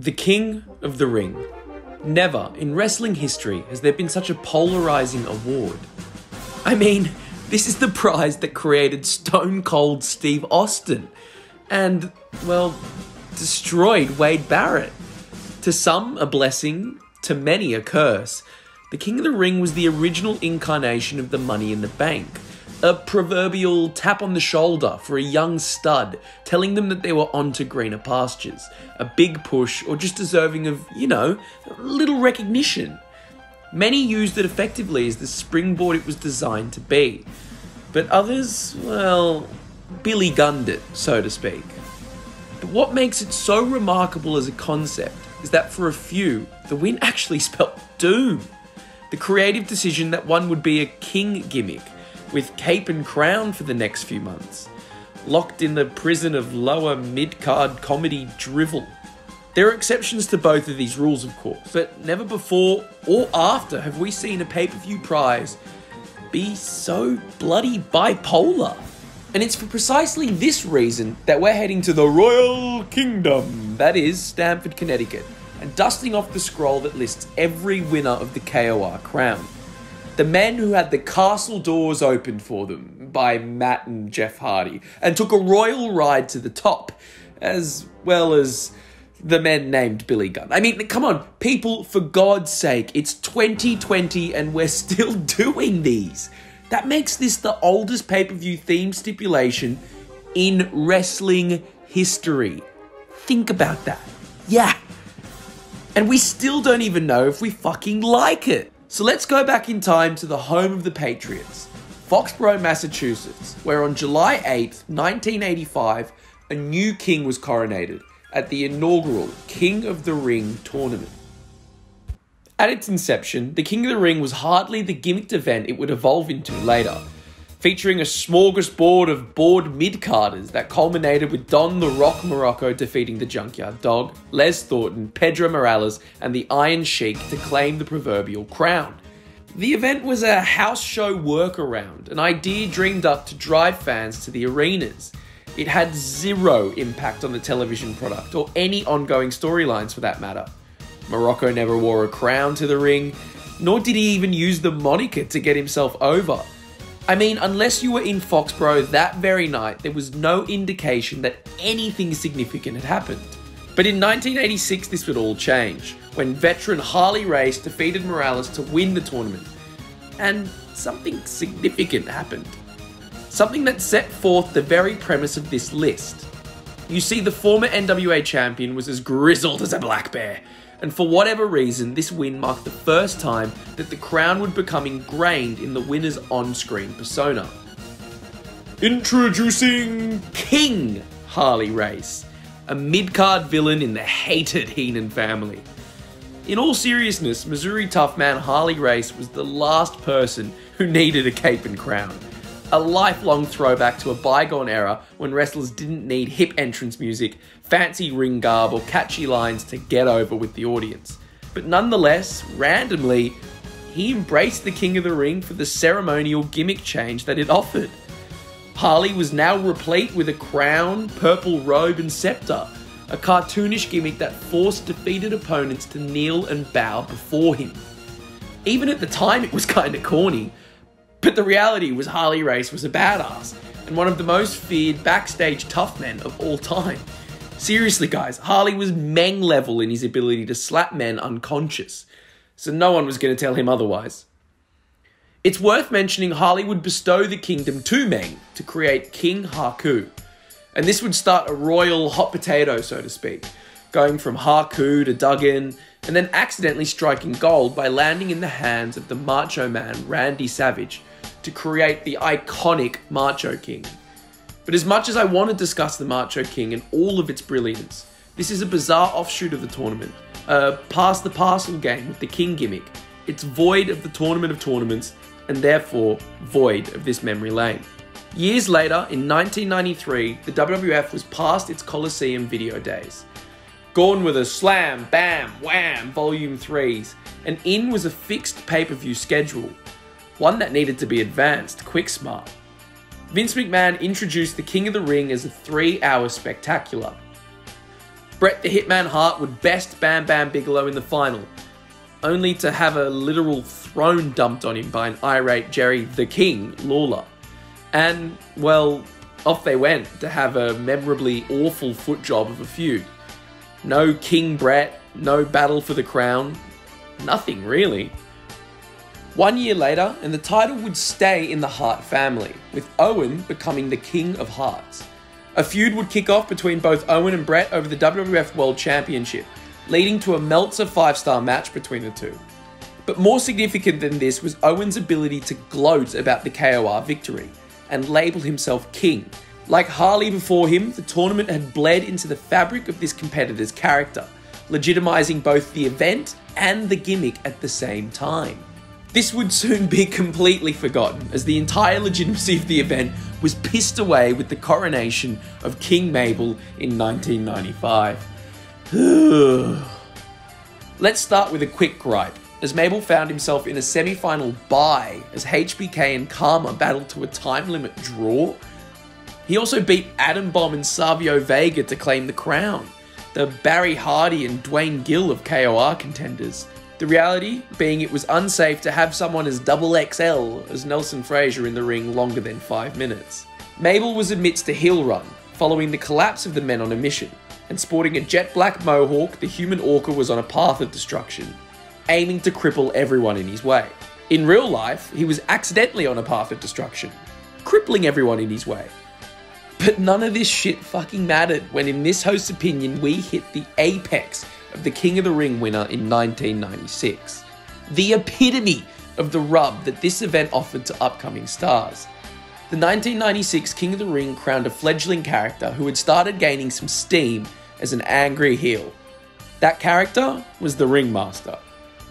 The King of the Ring. Never in wrestling history has there been such a polarizing award. I mean, this is the prize that created Stone Cold Steve Austin and, well, destroyed Wade Barrett. To some, a blessing, to many, a curse. The King of the Ring was the original incarnation of the Money in the Bank. A proverbial tap on the shoulder for a young stud, telling them that they were on to greener pastures. A big push, or just deserving of, a little recognition. Many used it effectively as the springboard it was designed to be. But others, well, Billy Gunned it, so to speak. But what makes it so remarkable as a concept is that for a few, the win actually spelt doom. The creative decision that one would be a king gimmick, with cape and crown for the next few months, locked in the prison of lower mid-card comedy drivel. There are exceptions to both of these rules, of course, but never before or after have we seen a pay-per-view prize be so bloody bipolar. And it's for precisely this reason that we're heading to the Royal Kingdom, that is, Stamford, Connecticut, and dusting off the scroll that lists every winner of the KOR crown. The men who had the castle doors opened for them by Matt and Jeff Hardy and took a royal ride to the top, as well as the men named Billy Gunn. I mean, come on, people, for God's sake, it's 2020 and we're still doing these. That makes this the oldest pay-per-view theme stipulation in wrestling history. Think about that. Yeah. And we still don't even know if we fucking like it. So let's go back in time to the home of the Patriots, Foxborough, Massachusetts, where on July 8th, 1985, a new king was coronated at the inaugural King of the Ring tournament. At its inception, the King of the Ring was hardly the gimmicked event it would evolve into later, featuring a smorgasbord of bored mid-carders that culminated with Don the Rock Morocco defeating the Junkyard Dog, Les Thornton, Pedro Morales, and the Iron Sheik to claim the proverbial crown. The event was a house show workaround, an idea dreamed up to drive fans to the arenas. It had zero impact on the television product, or any ongoing storylines for that matter. Morocco never wore a crown to the ring, nor did he even use the moniker to get himself over. I mean, unless you were in Foxborough that very night, there was no indication that anything significant had happened. But in 1986, this would all change, when veteran Harley Race defeated Morales to win the tournament. And something significant happened. Something that set forth the very premise of this list. You see, the former NWA champion was as grizzled as a black bear, and for whatever reason, this win marked the first time that the crown would become ingrained in the winner's on-screen persona. Introducing King Harley Race, a mid-card villain in the hated Heenan family. In all seriousness, Missouri tough man Harley Race was the last person who needed a cape and crown. A lifelong throwback to a bygone era when wrestlers didn't need hip entrance music, fancy ring garb, or catchy lines to get over with the audience. But nonetheless, randomly, he embraced the King of the Ring for the ceremonial gimmick change that it offered. Harley was now replete with a crown, purple robe, and scepter, a cartoonish gimmick that forced defeated opponents to kneel and bow before him. Even at the time, it was kinda corny. But the reality was Harley Race was a badass, and one of the most feared backstage tough men of all time. Seriously guys, Harley was Meng level in his ability to slap men unconscious, so no one was going to tell him otherwise. It's worth mentioning Harley would bestow the kingdom to Meng to create King Haku, and this would start a royal hot potato, so to speak, going from Haku to Duggan, and then accidentally striking gold by landing in the hands of the Macho Man Randy Savage, to create the iconic Macho King. But as much as I want to discuss the Macho King and all of its brilliance, this is a bizarre offshoot of the tournament, a pass the parcel game with the King gimmick. It's void of the Tournament of Tournaments, and therefore void of this memory lane. Years later, in 1993, the WWF was past its Coliseum video days. Gone were the Slam, Bam, Wham Volume 3s, and in was a fixed pay-per-view schedule, one that needed to be advanced, quick smart. Vince McMahon introduced the King of the Ring as a 3-hour spectacular. Bret the Hitman Hart would best Bam Bam Bigelow in the final, only to have a literal throne dumped on him by an irate Jerry the King Lawler. And, well, off they went to have a memorably awful foot job of a feud. No King Bret, no battle for the crown, nothing really. 1 year later, and the title would stay in the Hart family, with Owen becoming the King of Hearts. A feud would kick off between both Owen and Bret over the WWF World Championship, leading to a Meltzer 5-star match between the two. But more significant than this was Owen's ability to gloat about the KOR victory, and label himself king. Like Harley before him, the tournament had bled into the fabric of this competitor's character, legitimizing both the event and the gimmick at the same time. This would soon be completely forgotten, as the entire legitimacy of the event was pissed away with the coronation of King Mabel in 1995. Let's start with a quick gripe, as Mabel found himself in a semi-final bye as HBK and Karma battled to a time limit draw. He also beat Atom Bomb and Savio Vega to claim the crown, the Barry Hardy and Dwayne Gill of KOR contenders. The reality being it was unsafe to have someone as XXL as Nelson Frazier in the ring longer than 5 minutes. Mabel was amidst a heel run, following the collapse of the Men on a Mission, and sporting a jet black mohawk, the human orca was on a path of destruction, aiming to cripple everyone in his way. In real life, he was accidentally on a path of destruction, crippling everyone in his way. But none of this shit fucking mattered when in this host's opinion we hit the apex of the King of the Ring winner in 1996. The epitome of the rub that this event offered to upcoming stars. The 1996 King of the Ring crowned a fledgling character who had started gaining some steam as an angry heel. That character was the Ringmaster.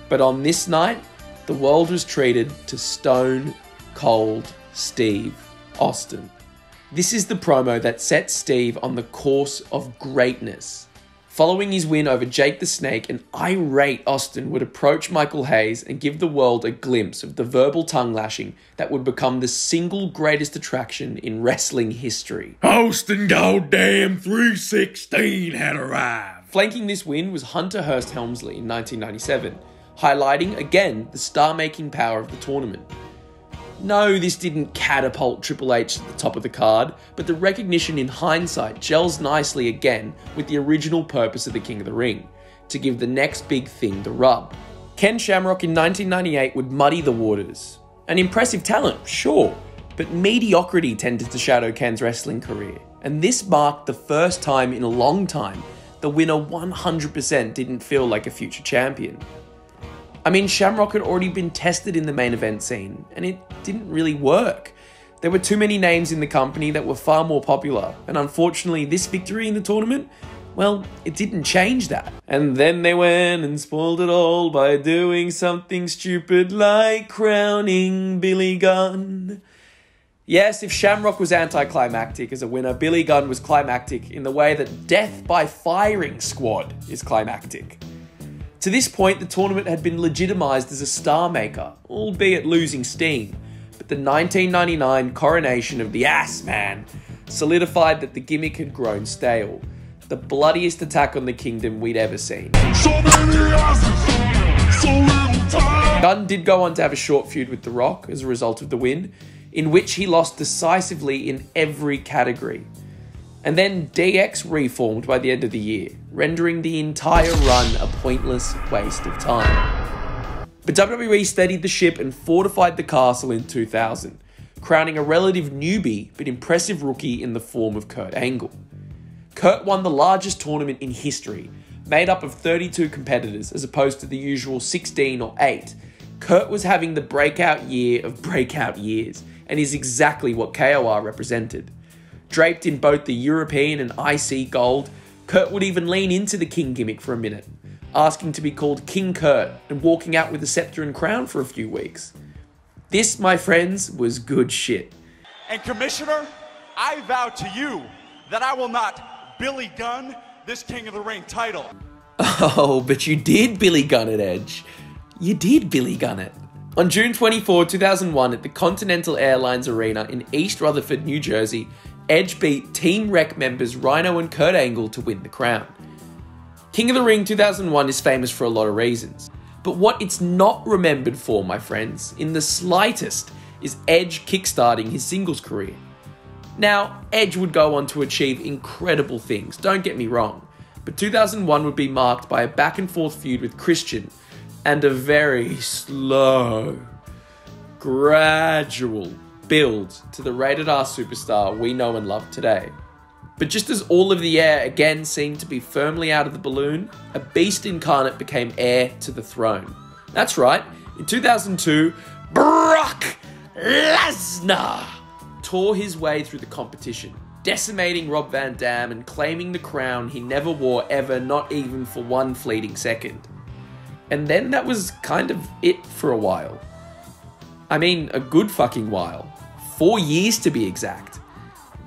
But on this night, the world was treated to Stone Cold Steve Austin. This is the promo that set Steve on the course of greatness. Following his win over Jake the Snake, an irate Austin would approach Michael Hayes and give the world a glimpse of the verbal tongue lashing that would become the single greatest attraction in wrestling history. Austin goddamn 316 had arrived. Flanking this win was Hunter Hearst Helmsley in 1997, highlighting again the star-making power of the tournament. No, this didn't catapult Triple H to the top of the card, but the recognition in hindsight gels nicely again with the original purpose of the King of the Ring, to give the next big thing the rub. Ken Shamrock in 1998 would muddy the waters. An impressive talent, sure, but mediocrity tended to shadow Ken's wrestling career, and this marked the first time in a long time the winner 100% didn't feel like a future champion. I mean, Shamrock had already been tested in the main event scene, and it didn't really work. There were too many names in the company that were far more popular, and unfortunately this victory in the tournament, well, it didn't change that. And then they went and spoiled it all by doing something stupid like crowning Billy Gunn. Yes, if Shamrock was anticlimactic as a winner, Billy Gunn was climactic in the way that Death by Firing Squad is climactic. To this point, the tournament had been legitimized as a star maker, albeit losing steam, but the 1999 coronation of the Ass Man solidified that the gimmick had grown stale, the bloodiest attack on the kingdom we'd ever seen. Gunn did go on to have a short feud with The Rock as a result of the win, in which he lost decisively in every category. And then DX reformed by the end of the year, rendering the entire run a pointless waste of time. But WWE steadied the ship and fortified the castle in 2000, crowning a relative newbie but impressive rookie in the form of Kurt Angle. Kurt won the largest tournament in history, made up of 32 competitors as opposed to the usual 16 or 8. Kurt was having the breakout year of breakout years, and is exactly what KOR represented. Draped in both the European and IC gold, Kurt would even lean into the King gimmick for a minute, asking to be called King Kurt and walking out with a scepter and crown for a few weeks. This, my friends, was good shit. And Commissioner, I vow to you that I will not Billy Gunn this King of the Ring title. Oh, but you did Billy Gunn it, Edge. You did Billy Gunn it. On June 24, 2001 at the Continental Airlines Arena in East Rutherford, New Jersey, Edge beat Team Rec members Rhino and Kurt Angle to win the crown. King of the Ring 2001 is famous for a lot of reasons. But what it's not remembered for, my friends, in the slightest, is Edge kickstarting his singles career. Now, Edge would go on to achieve incredible things, don't get me wrong, but 2001 would be marked by a back and forth feud with Christian and a very slow, gradual build to the rated R superstar we know and love today. But just as all of the air again seemed to be firmly out of the balloon, a beast incarnate became heir to the throne. That's right, in 2002, Brock Lesnar tore his way through the competition, decimating Rob Van Dam and claiming the crown he never wore ever, not even for one fleeting second. And then that was kind of it for a while. I mean, a good fucking while. 4 years to be exact.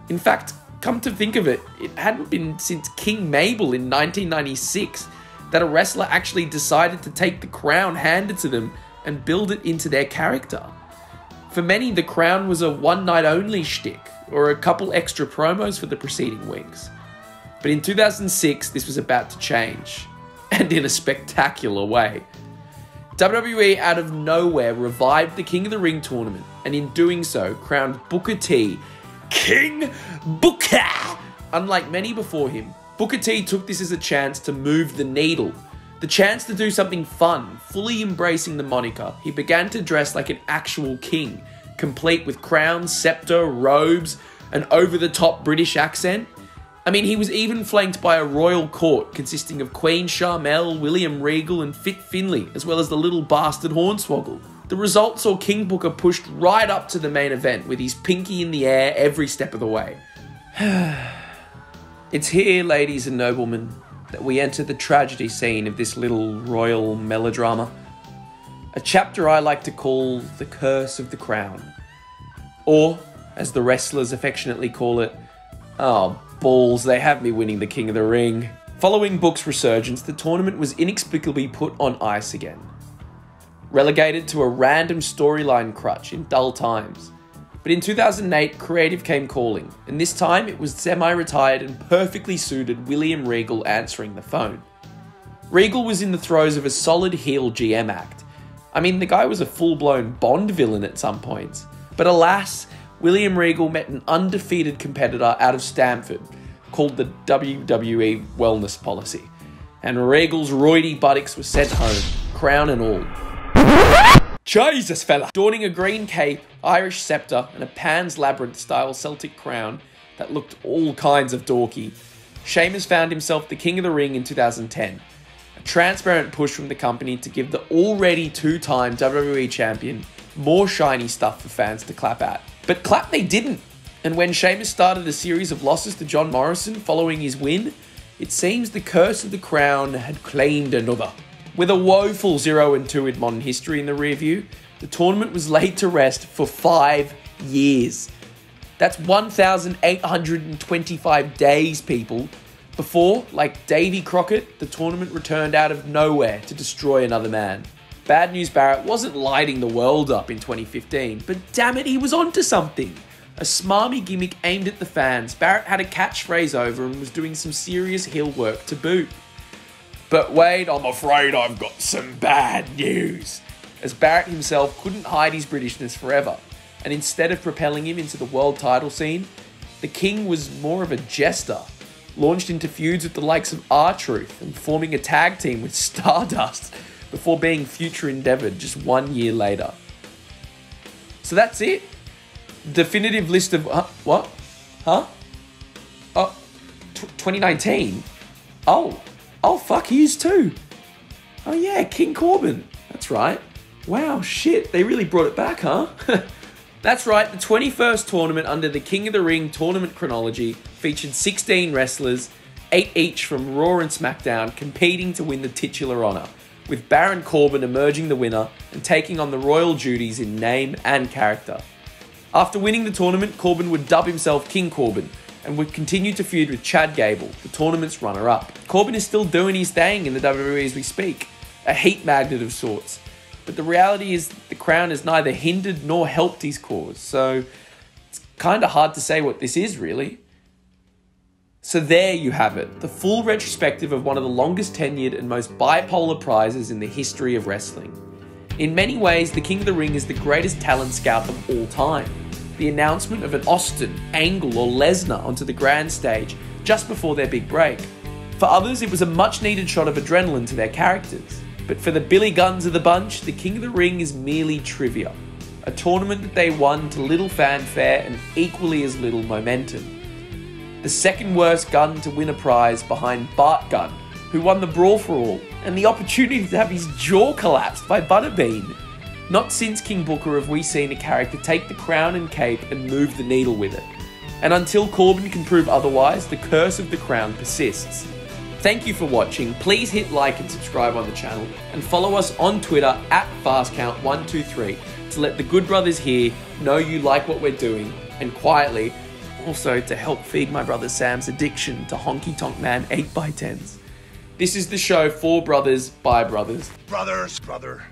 In fact, come to think of it, it hadn't been since King Mabel in 1996 that a wrestler actually decided to take the crown handed to them and build it into their character. For many, the crown was a one-night-only shtick, or a couple extra promos for the preceding weeks. But in 2006, this was about to change, and in a spectacular way. WWE out of nowhere revived the King of the Ring tournament, and in doing so, crowned Booker T King Booker! Unlike many before him, Booker T took this as a chance to move the needle. The chance to do something fun, fully embracing the moniker. He began to dress like an actual king, complete with crown, scepter, robes, an over-the-top British accent. I mean, he was even flanked by a royal court consisting of Queen Charmel, William Regal and Fit Finlay, as well as the little bastard Hornswoggle. The result saw King Booker pushed right up to the main event with his pinky in the air every step of the way. It's here, ladies and noblemen, that we enter the tragedy scene of this little royal melodrama. A chapter I like to call The Curse of the Crown. Or, as the wrestlers affectionately call it, oh balls, they have me winning the King of the Ring. Following Book's resurgence, the tournament was inexplicably put on ice again. Relegated to a random storyline crutch in dull times. But in 2008, creative came calling, and this time it was semi-retired and perfectly suited William Regal answering the phone. Regal was in the throes of a solid heel GM act. I mean, the guy was a full-blown Bond villain at some points. But alas, William Regal met an undefeated competitor out of Stamford, called the WWE Wellness Policy, and Regal's roidy buttocks were sent home, crown and all. Jesus, fella! Donning a green cape, Irish scepter, and a Pan's Labyrinth-style Celtic crown that looked all kinds of dorky, Sheamus found himself the King of the Ring in 2010. A transparent push from the company to give the already two-time WWE champion more shiny stuff for fans to clap at. But clap they didn't, and when Sheamus started a series of losses to John Morrison following his win, it seems the curse of the crown had claimed another. With a woeful 0-2 in modern history in the rear view, the tournament was laid to rest for 5 years. That's 1,825 days, people. Before, like Davy Crockett, the tournament returned out of nowhere to destroy another man. Bad News Barrett wasn't lighting the world up in 2015, but damn it, he was onto something. A smarmy gimmick aimed at the fans, Barrett had a catchphrase over and was doing some serious heel work to boot. But wait, I'm afraid I've got some bad news, as Barrett himself couldn't hide his Britishness forever, and instead of propelling him into the world title scene, the King was more of a jester, launched into feuds with the likes of R-Truth and forming a tag team with Stardust before being future endeavoured just 1 year later. So that's it. Definitive list of... what? Huh? Oh, 2019? Oh, fuck, he is too. Oh yeah, King Corbin. That's right. Wow, shit, they really brought it back, huh? That's right, the 21st tournament under the King of the Ring tournament chronology featured 16 wrestlers, 8 each from Raw and SmackDown, competing to win the titular honour, with Baron Corbin emerging the winner and taking on the royal duties in name and character. After winning the tournament, Corbin would dub himself King Corbin and would continue to feud with Chad Gable, the tournament's runner-up. Corbin is still doing his thing in the WWE as we speak, a heat magnet of sorts. But the reality is the crown has neither hindered nor helped his cause, so it's kind of hard to say what this is, really. So there you have it, the full retrospective of one of the longest tenured and most bipolar prizes in the history of wrestling. In many ways, the King of the Ring is the greatest talent scout of all time. The announcement of an Austin, Angle or Lesnar onto the grand stage just before their big break. For others, it was a much needed shot of adrenaline to their characters. But for the Billy Gunns of the bunch, the King of the Ring is merely trivia. A tournament that they won to little fanfare and equally as little momentum. The second worst Gunn to win a prize behind Bart Gunn, who won the Brawl for All, and the opportunity to have his jaw collapsed by Butterbean. Not since King Booker have we seen a character take the crown and cape and move the needle with it. And until Corbin can prove otherwise, the curse of the crown persists. Thank you for watching. Please hit like and subscribe on the channel, and follow us on Twitter at FastCount123 to let the Good Brothers here know you like what we're doing, and quietly, also to help feed my brother Sam's addiction to Honky Tonk Man 8x10s. This is the show for brothers by brothers. Brothers, brother.